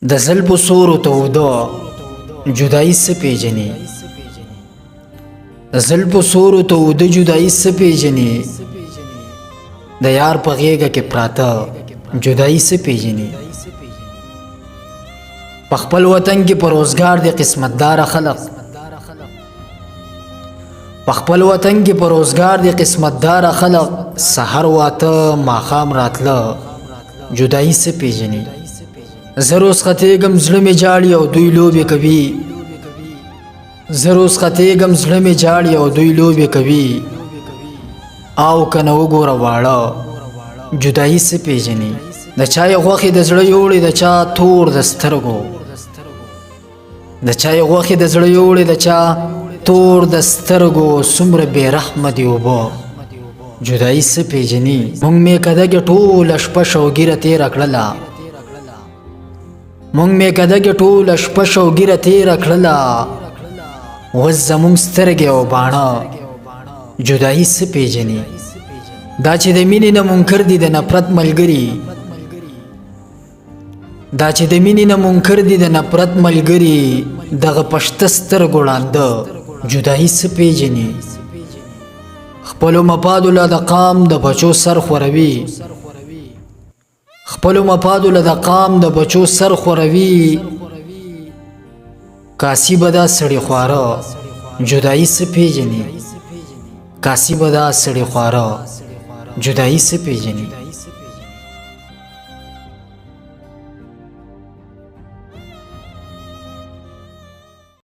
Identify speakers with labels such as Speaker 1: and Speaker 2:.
Speaker 1: د زلفو سورو توده جدایي څه پیژني د زلفو سورو توده جدایي څه پیژني د یار په غېږه کې پراته جدایي څه پیژني په خپل وطن کې په روزګار د قسمتدار خلق په خپل وطن کې په روزګار د قسمتدار خلق سحر واته ماښام راتله جدایي څه پیژني زه روز خطېږم زړه مې جاړي او دوی لوبې کوي زه روز خطېږم زړه مې جاړي او دوی لوبې کوي او که نه وګوره واړه جدایي څه پیژني د چا یې غوښې د زړه یوړې د چا تور د سترګو د چا یې غوښې د زړه یوړې د چا تور د سترګو څومره بې رحمه دي اوبه جدایي څه پیژني موږ میکده کې ټوله شپه شوګیره تېره کړله مونږ میکده کې ټوله شپه شوګیره تېره کړله اوس زموږ سترګې او باڼه جدایي څه پیژني دا چې د مینې نه منکر دي د نفرت ملګري دا چې د مینې نه منکر دي د نفرت ملګري دغه پشته سترګو ړانده جدایي څه پیژني خپلو مفادو له د قام د بچو سر خوروي خپلو مفادو له د قام د بچو سر خوروي کاسی به دا سړی خواره جدایي څه پیژني کاسی به دا سړی خواره جدایي څه پیژني